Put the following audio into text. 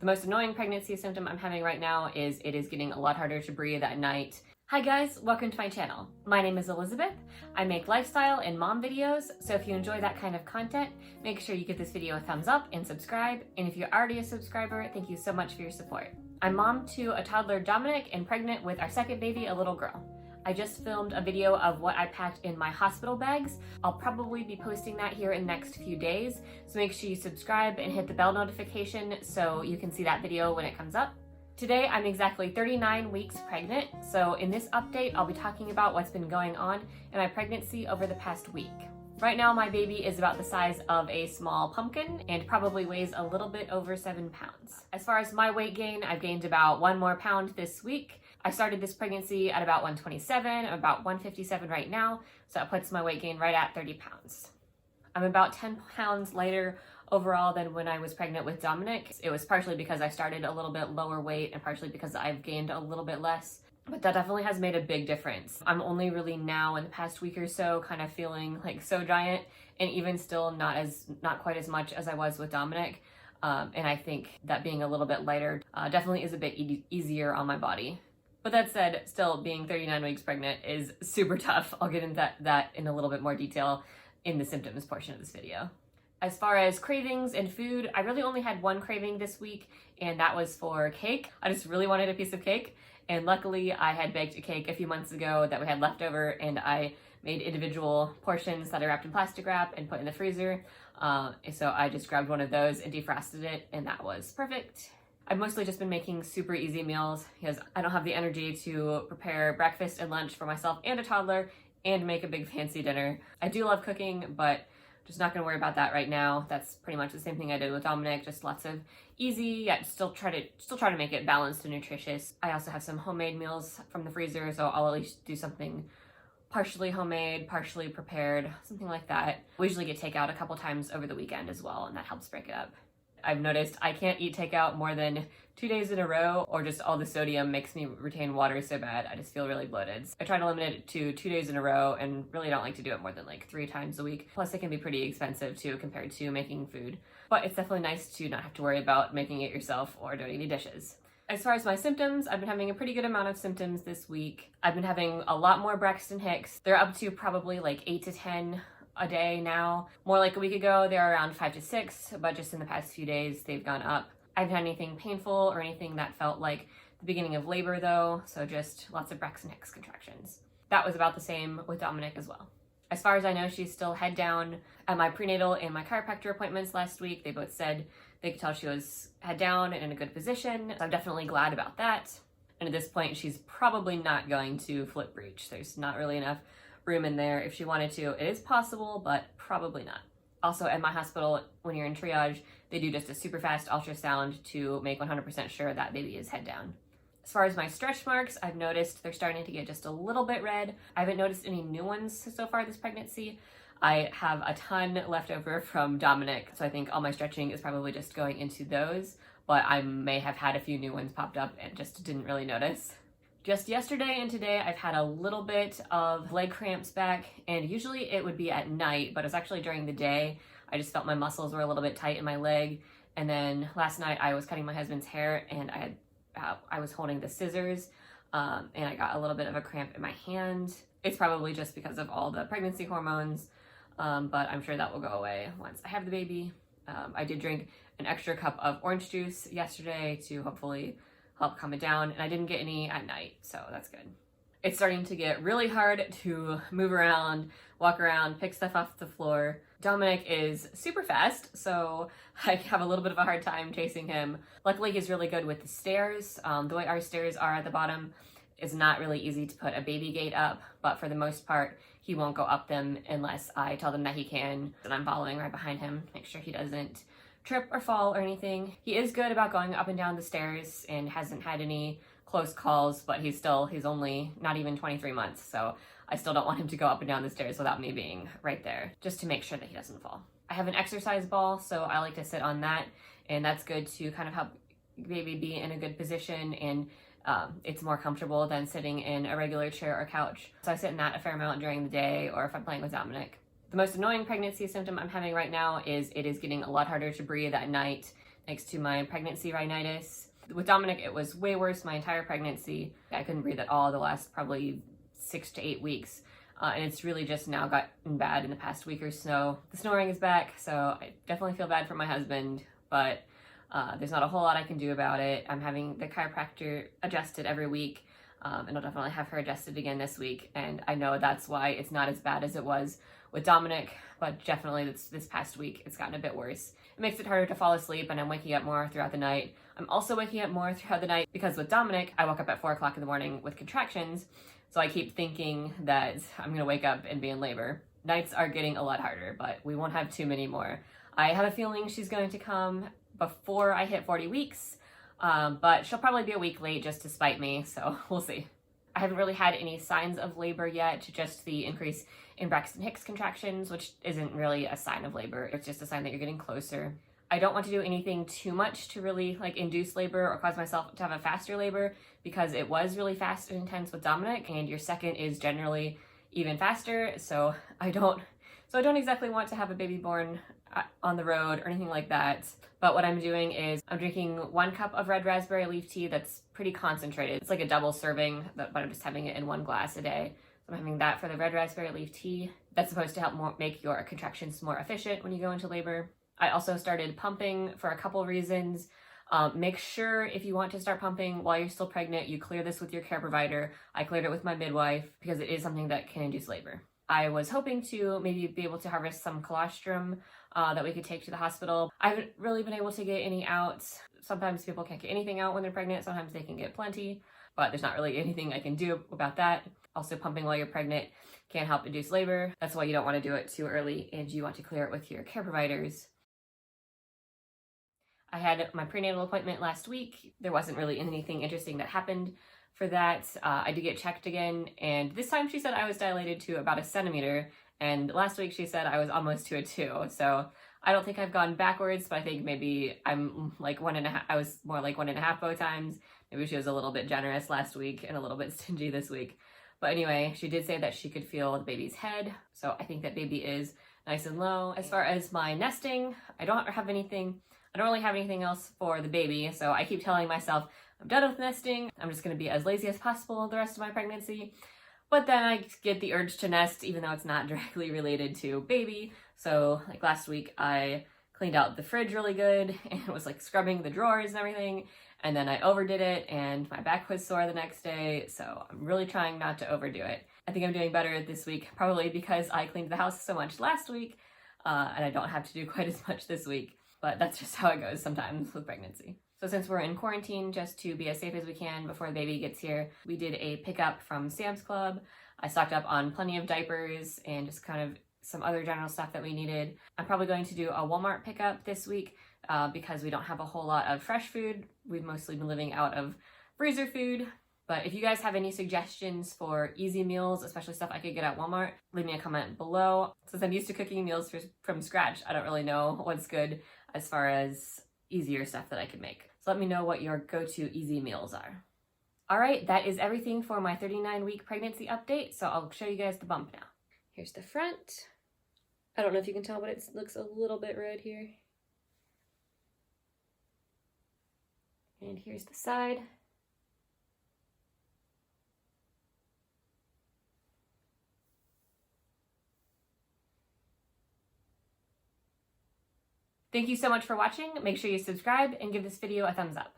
The most annoying pregnancy symptom I'm having right now is it is getting a lot harder to breathe at night. Hi guys, welcome to my channel. My name is Elizabeth. I make lifestyle and mom videos, so if you enjoy that kind of content, make sure you give this video a thumbs up and subscribe. And if you're already a subscriber, thank you so much for your support. I'm mom to a toddler, Dominic, and pregnant with our second baby, a little girl. I just filmed a video of what I packed in my hospital bags. I'll probably be posting that here in the next few days, so make sure you subscribe and hit the bell notification so you can see that video when it comes up. Today, I'm exactly 39 weeks pregnant, so in this update, I'll be talking about what's been going on in my pregnancy over the past week. Right now, my baby is about the size of a small pumpkin and probably weighs a little bit over 7 pounds. As far as my weight gain, I've gained about 1 more pound this week. I started this pregnancy at about 127, I'm about 157 right now, so that puts my weight gain right at 30 pounds. I'm about 10 pounds lighter overall than when I was pregnant with Dominic. It was partially because I started a little bit lower weight and partially because I've gained a little bit less, but that definitely has made a big difference. I'm only really now in the past week or so kind of feeling like so giant, and even still not quite as much as I was with Dominic. And I think that being a little bit lighter definitely is a bit easier on my body. But that said, still being 39 weeks pregnant is super tough. I'll get into that in a little bit more detail in the symptoms portion of this video. As far as cravings and food, I really only had one craving this week, and that was for cake. I just really wanted a piece of cake, and luckily I had baked a cake a few months ago that we had left over, and I made individual portions that I wrapped in plastic wrap and put in the freezer. So I just grabbed one of those and defrosted it, and that was perfect. I've mostly just been making super easy meals because I don't have the energy to prepare breakfast and lunch for myself and a toddler and make a big fancy dinner. I do love cooking, but just not gonna worry about that right now. That's pretty much the same thing I did with Dominic, just lots of easy, yet still try to make it balanced and nutritious. I also have some homemade meals from the freezer, so I'll at least do something partially homemade, partially prepared, something like that. We usually get takeout a couple times over the weekend as well, and that helps break it up. I've noticed I can't eat takeout more than 2 days in a row, or just all the sodium makes me retain water so bad. I just feel really bloated. I try to limit it to 2 days in a row and really don't like to do it more than like 3 times a week. Plus it can be pretty expensive too compared to making food. But it's definitely nice to not have to worry about making it yourself or doing any dishes. As far as my symptoms, I've been having a pretty good amount of symptoms this week. I've been having a lot more Braxton Hicks. They're up to probably like 8 to 10 a day now. More like a week ago, they were around 5 to 6, but just in the past few days, they've gone up. I haven't had anything painful or anything that felt like the beginning of labor though, so just lots of Braxton Hicks contractions. That was about the same with Dominic as well. As far as I know, she's still head down. At my prenatal and my chiropractor appointments last week, they both said they could tell she was head down and in a good position, so I'm definitely glad about that. And at this point, she's probably not going to flip breech. There's not really enough room in there. If she wanted to, it is possible, but probably not. Also, at my hospital, when you're in triage, they do just a super fast ultrasound to make 100% sure that baby is head down. As far as my stretch marks, I've noticed they're starting to get just a little bit red. I haven't noticed any new ones so far this pregnancy. I have a ton left over from Dominic, so I think all my stretching is probably just going into those, but I may have had a few new ones popped up and just didn't really notice. Just yesterday and today, I've had a little bit of leg cramps back, and usually it would be at night, but it's actually during the day. I just felt my muscles were a little bit tight in my leg, and then last night I was cutting my husband's hair, and I was holding the scissors, and I got a little bit of a cramp in my hand. It's probably just because of all the pregnancy hormones, but I'm sure that will go away once I have the baby. I did drink an extra cup of orange juice yesterday to hopefully help calm it down, and I didn't get any at night, so that's good. It's starting to get really hard to move around, walk around, pick stuff off the floor. Dominic is super fast, so I have a little bit of a hard time chasing him. Luckily, he's really good with the stairs. The way our stairs are at the bottom is not really easy to put a baby gate up, but for the most part, he won't go up them unless I tell them that he can, and I'm following right behind him, make sure he doesn't trip or fall or anything. He is good about going up and down the stairs and hasn't had any close calls, but he's only not even 23 months, so I still don't want him to go up and down the stairs without me being right there, just to make sure that he doesn't fall. I have an exercise ball, so I like to sit on that, and that's good to kind of help baby be in a good position, and it's more comfortable than sitting in a regular chair or couch. So I sit in that a fair amount during the day, or if I'm playing with Dominic. The most annoying pregnancy symptom I'm having right now is it is getting a lot harder to breathe at night. thanks to my pregnancy rhinitis. With Dominic, it was way worse my entire pregnancy. I couldn't breathe at all the last probably 6 to 8 weeks. And it's really just now gotten bad in the past week or so. The snoring is back, so I definitely feel bad for my husband, but there's not a whole lot I can do about it. I'm having the chiropractor adjusted every week, and I'll definitely have her adjusted again this week. And I know that's why it's not as bad as it was with Dominic, but definitely this past week it's gotten a bit worse. It makes it harder to fall asleep, and I'm waking up more throughout the night. I'm also waking up more throughout the night because with Dominic, I woke up at 4 o'clock in the morning with contractions, so I keep thinking that I'm gonna wake up and be in labor. Nights are getting a lot harder, but we won't have too many more. I have a feeling she's going to come before I hit 40 weeks, but she'll probably be a week late just to spite me, so we'll see. I haven't really had any signs of labor yet, just the increase in Braxton Hicks contractions, which isn't really a sign of labor. It's just a sign that you're getting closer. I don't want to do anything too much to really induce labor or cause myself to have a faster labor, because it was really fast and intense with Dominic, and your second is generally even faster. So I don't exactly want to have a baby born on the road or anything like that. But what I'm doing is I'm drinking 1 cup of red raspberry leaf tea that's pretty concentrated. It's like a double serving, but I'm just having it in 1 glass a day. So I'm having that for the red raspberry leaf tea. That's supposed to help make your contractions more efficient when you go into labor. I also started pumping for a couple reasons. Make sure if you want to start pumping while you're still pregnant, you clear this with your care provider. I cleared it with my midwife because it is something that can induce labor. I was hoping to maybe be able to harvest some colostrum that we could take to the hospital. I haven't really been able to get any out. Sometimes people can't get anything out when they're pregnant. Sometimes they can get plenty, but there's not really anything I can do about that. Also, pumping while you're pregnant can help induce labor. That's why you don't want to do it too early, and you want to clear it with your care providers. I had my prenatal appointment last week. There wasn't really anything interesting that happened for that. I did get checked again, and this time she said I was dilated to about 1 centimeter, and last week she said I was almost to a 2. So I don't think I've gone backwards, but I think maybe I'm like 1.5. I was more like 1.5 both times. Maybe she was a little bit generous last week and a little bit stingy this week. But anyway, she did say that she could feel the baby's head, so I think that baby is nice and low. As far as my nesting, I don't really have anything else for the baby, so I keep telling myself I'm done with nesting. I'm just going to be as lazy as possible the rest of my pregnancy. But then I get the urge to nest, even though it's not directly related to baby. So like last week, I cleaned out the fridge really good and was like scrubbing the drawers and everything. And then I overdid it and my back was sore the next day. So I'm really trying not to overdo it. I think I'm doing better this week, probably because I cleaned the house so much last week and I don't have to do quite as much this week. But that's just how it goes sometimes with pregnancy. So since we're in quarantine, just to be as safe as we can before the baby gets here, we did a pickup from Sam's Club. I stocked up on plenty of diapers and just kind of some other general stuff that we needed. I'm probably going to do a Walmart pickup this week because we don't have a whole lot of fresh food. We've mostly been living out of freezer food. But if you guys have any suggestions for easy meals, especially stuff I could get at Walmart, leave me a comment below. Since I'm used to cooking meals from scratch, I don't really know what's good as far as easier stuff that I can make. So let me know what your go-to easy meals are. All right, that is everything for my 39-week pregnancy update. So I'll show you guys the bump now. Here's the front. I don't know if you can tell, but it looks a little bit red here. And here's the side. Thank you so much for watching. Make sure you subscribe and give this video a thumbs up.